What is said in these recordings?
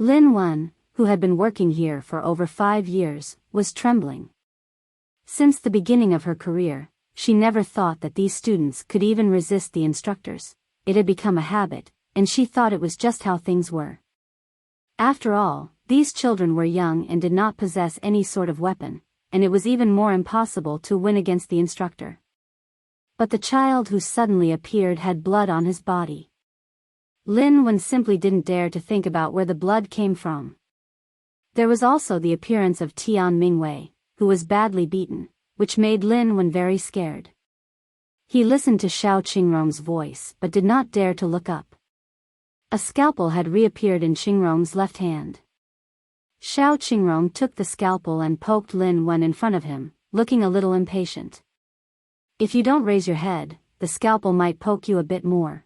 Lin Wen, who had been working here for over 5 years, was trembling. Since the beginning of her career, she never thought that these students could even resist the instructors. It had become a habit, and she thought it was just how things were. After all, these children were young and did not possess any sort of weapon, and it was even more impossible to win against the instructor. But the child who suddenly appeared had blood on his body. Lin Wen simply didn't dare to think about where the blood came from. There was also the appearance of Tian Mingwei, who was badly beaten, which made Lin Wen very scared. He listened to Xiao Qingrong's voice but did not dare to look up. A scalpel had reappeared in Qingrong's left hand. Xiao Qingrong took the scalpel and poked Lin Wen in front of him, looking a little impatient. If you don't raise your head, the scalpel might poke you a bit more.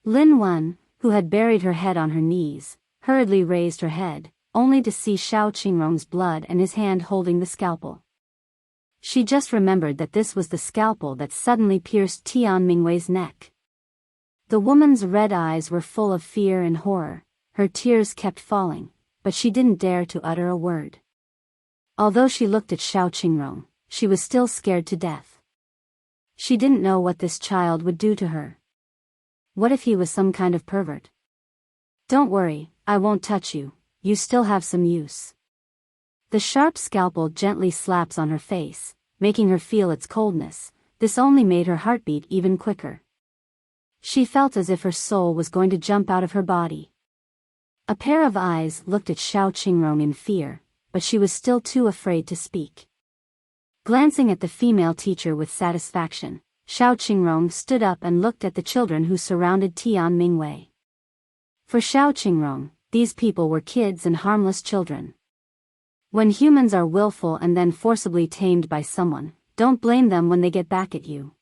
Lin Wen, who had buried her head on her knees, hurriedly raised her head, only to see Xiao Qingrong's blood and his hand holding the scalpel. She just remembered that this was the scalpel that suddenly pierced Tian Mingwei's neck. The woman's red eyes were full of fear and horror, her tears kept falling, but she didn't dare to utter a word. Although she looked at Xiao Qingrong, she was still scared to death. She didn't know what this child would do to her. What if he was some kind of pervert? Don't worry, I won't touch you, you still have some use. The sharp scalpel gently slaps on her face, making her feel its coldness. This only made her heartbeat even quicker. She felt as if her soul was going to jump out of her body. A pair of eyes looked at Xiao Qingrong in fear, but she was still too afraid to speak. Glancing at the female teacher with satisfaction, Xiao Qingrong stood up and looked at the children who surrounded Tian Mingwei. For Xiao Qingrong, these people were kids and harmless children. When humans are willful and then forcibly tamed by someone, don't blame them when they get back at you.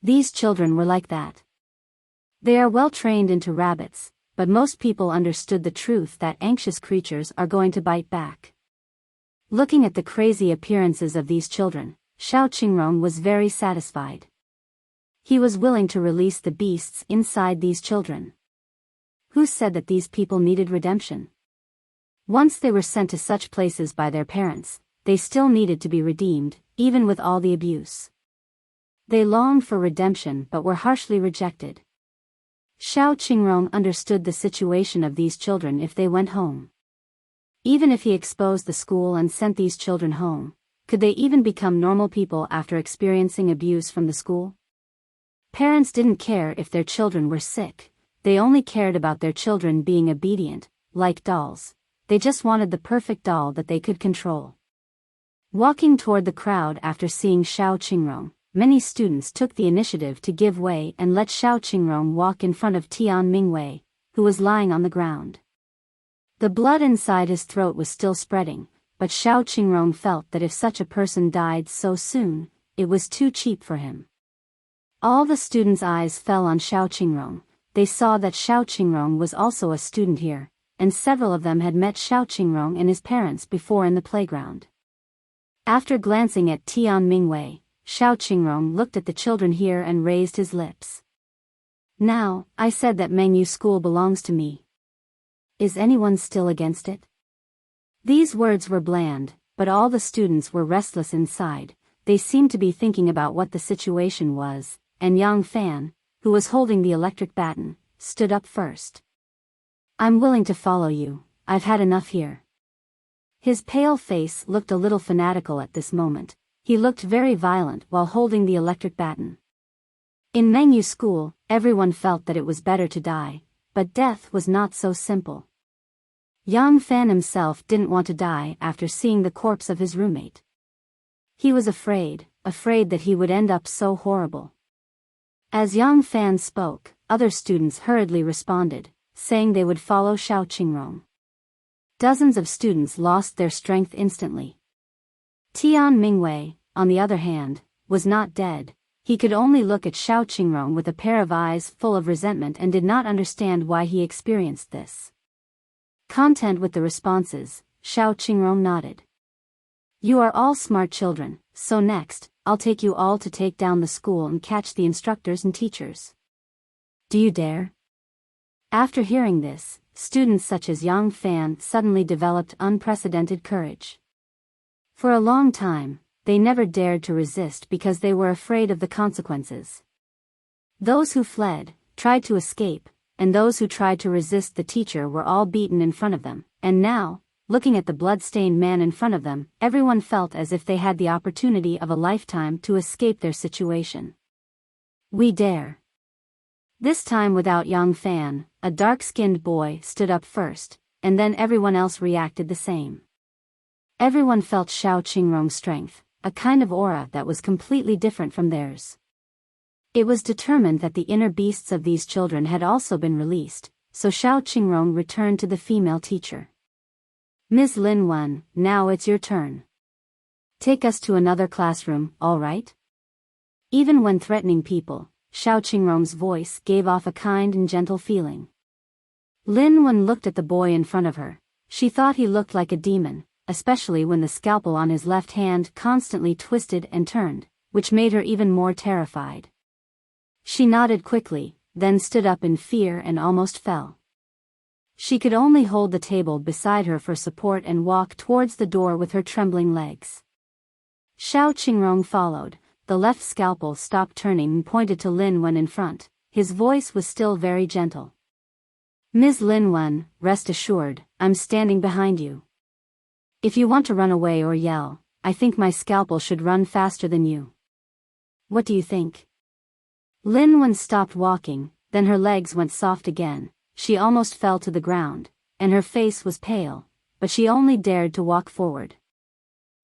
These children were like that. They are well trained into rabbits, but most people understood the truth that anxious creatures are going to bite back. Looking at the crazy appearances of these children, Xiao Qingrong was very satisfied. He was willing to release the beasts inside these children. Who said that these people needed redemption? Once they were sent to such places by their parents, they still needed to be redeemed, even with all the abuse. They longed for redemption but were harshly rejected. Xiao Qingrong understood the situation of these children if they went home. Even if he exposed the school and sent these children home, could they even become normal people after experiencing abuse from the school? Parents didn't care if their children were sick, they only cared about their children being obedient, like dolls. They just wanted the perfect doll that they could control. Walking toward the crowd after seeing Xiao Qingrong, many students took the initiative to give way and let Xiao Qingrong walk in front of Tian Mingwei, who was lying on the ground. The blood inside his throat was still spreading, but Xiao Qingrong felt that if such a person died so soon, it was too cheap for him. All the students' eyes fell on Xiao Qingrong. They saw that Xiao Qingrong was also a student here, and several of them had met Xiao Qingrong and his parents before in the playground. After glancing at Tian Mingwei, Xiao Qingrong looked at the children here and raised his lips. Now, I said that Mengyu school belongs to me. Is anyone still against it? These words were bland, but all the students were restless inside. They seemed to be thinking about what the situation was, and Yang Fan, who was holding the electric baton, stood up first. I'm willing to follow you, I've had enough here. His pale face looked a little fanatical at this moment. He looked very violent while holding the electric baton. In Mengyu school, everyone felt that it was better to die, but death was not so simple. Yang Fan himself didn't want to die after seeing the corpse of his roommate. He was afraid that he would end up so horrible. As Yang Fan spoke, other students hurriedly responded, saying they would follow Xiao Qingrong. Dozens of students lost their strength instantly. Tian Mingwei, on the other hand, was not dead. He could only look at Xiao Qingrong with a pair of eyes full of resentment and did not understand why he experienced this. Content with the responses, Xiao Qingrong nodded. You are all smart children, so next, I'll take you all to take down the school and catch the instructors and teachers. Do you dare? After hearing this, students such as Yang Fan suddenly developed unprecedented courage. For a long time, they never dared to resist because they were afraid of the consequences. Those who fled, tried to escape, and those who tried to resist the teacher were all beaten in front of them, and now, looking at the blood-stained man in front of them, everyone felt as if they had the opportunity of a lifetime to escape their situation. We dare. This time without Yang Fan, a dark-skinned boy stood up first, and then everyone else reacted the same. Everyone felt Xiao Qingrong's strength, a kind of aura that was completely different from theirs. It was determined that the inner beasts of these children had also been released, so Xiao Qingrong returned to the female teacher. Ms. Lin Wen, now it's your turn. Take us to another classroom, all right? Even when threatening people, Xiao Qingrong's voice gave off a kind and gentle feeling. Lin Wen looked at the boy in front of her. She thought he looked like a demon, especially when the scalpel on his left hand constantly twisted and turned, which made her even more terrified. She nodded quickly, then stood up in fear and almost fell. She could only hold the table beside her for support and walk towards the door with her trembling legs. Xiao Qingrong followed. The left scalpel stopped turning and pointed to Lin Wen in front. His voice was still very gentle. Ms. Lin Wen, rest assured, I'm standing behind you. If you want to run away or yell, I think my scalpel should run faster than you. What do you think? Lin Wen stopped walking, then her legs went soft again. She almost fell to the ground, and her face was pale, but she only dared to walk forward.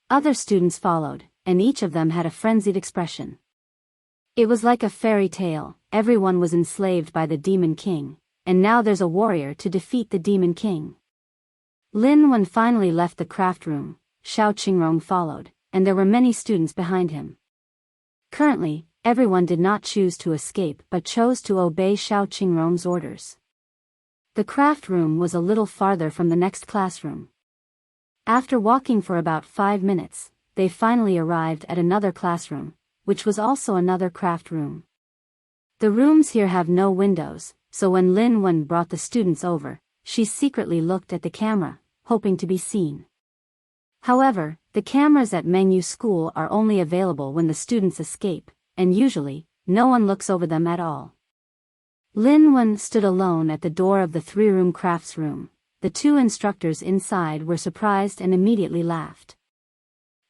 Other students followed, and each of them had a frenzied expression. It was like a fairy tale. Everyone was enslaved by the Demon King, and now there's a warrior to defeat the Demon King. Lin Wen finally left the craft room. Xiao Qingrong followed, and there were many students behind him. Currently, everyone did not choose to escape but chose to obey Xiao Qingrong's orders. The craft room was a little farther from the next classroom. After walking for about 5 minutes, they finally arrived at another classroom, which was also another craft room. The rooms here have no windows, so when Lin Wen brought the students over, she secretly looked at the camera, hoping to be seen. However, the cameras at Mengyu School are only available when the students escape, and usually, no one looks over them at all. Lin Wen stood alone at the door of the 3-room crafts room. The 2 instructors inside were surprised and immediately laughed.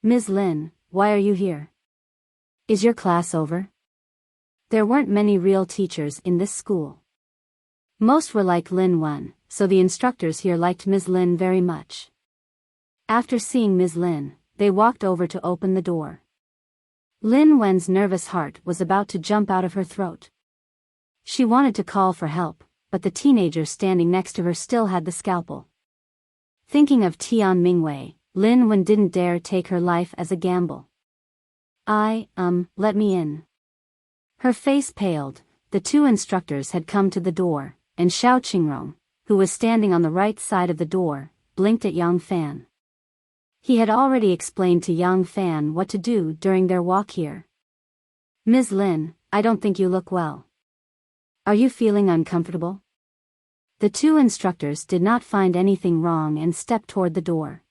Ms. Lin, why are you here? Is your class over? There weren't many real teachers in this school. Most were like Lin Wen, so the instructors here liked Ms. Lin very much. After seeing Ms. Lin, they walked over to open the door. Lin Wen's nervous heart was about to jump out of her throat. She wanted to call for help, but the teenager standing next to her still had the scalpel. Thinking of Tian Mingwei, Lin Wen didn't dare take her life as a gamble. Let me in. Her face paled. The 2 instructors had come to the door, and Xiao Qingrong, who was standing on the right side of the door, blinked at Yang Fan. He had already explained to Yang Fan what to do during their walk here. Ms. Lin, I don't think you look well. Are you feeling uncomfortable? The 2 instructors did not find anything wrong and stepped toward the door.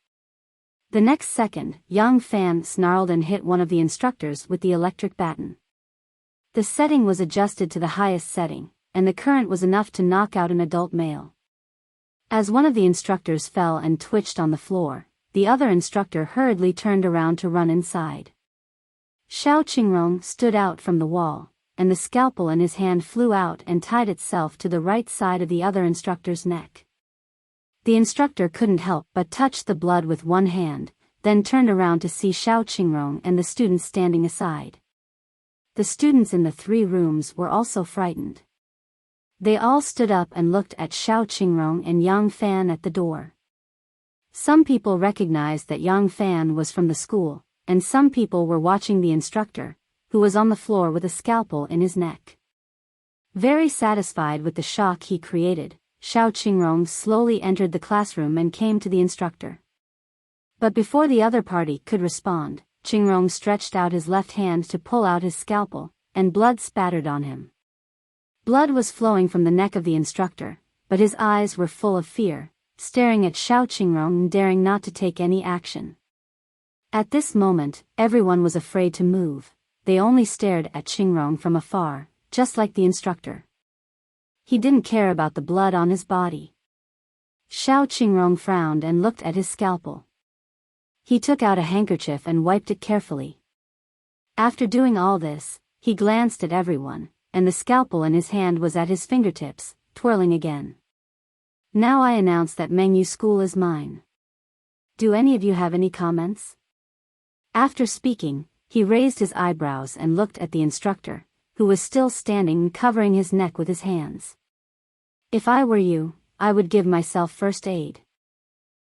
The next second, Yang Fan snarled and hit one of the instructors with the electric baton. The setting was adjusted to the highest setting, and the current was enough to knock out an adult male. As one of the instructors fell and twitched on the floor, the other instructor hurriedly turned around to run inside. Xiao Qingrong stood out from the wall, and the scalpel in his hand flew out and tied itself to the right side of the other instructor's neck. The instructor couldn't help but touch the blood with one hand, then turned around to see Xiao Qingrong and the students standing aside. The students in the 3 rooms were also frightened. They all stood up and looked at Xiao Qingrong and Yang Fan at the door. Some people recognized that Yang Fan was from the school, and some people were watching the instructor, who was on the floor with a scalpel in his neck. Very satisfied with the shock he created, Xiao Qingrong slowly entered the classroom and came to the instructor. But before the other party could respond, Qingrong stretched out his left hand to pull out his scalpel, and blood spattered on him. Blood was flowing from the neck of the instructor, but his eyes were full of fear, staring at Xiao Qingrong and daring not to take any action. At this moment, everyone was afraid to move. They only stared at Qingrong from afar, just like the instructor. He didn't care about the blood on his body. Xiao Qingrong frowned and looked at his scalpel. He took out a handkerchief and wiped it carefully. After doing all this, he glanced at everyone, and the scalpel in his hand was at his fingertips, twirling again. Now I announce that Mengyu School is mine. Do any of you have any comments? After speaking, he raised his eyebrows and looked at the instructor, who was still standing and covering his neck with his hands. If I were you, I would give myself first aid.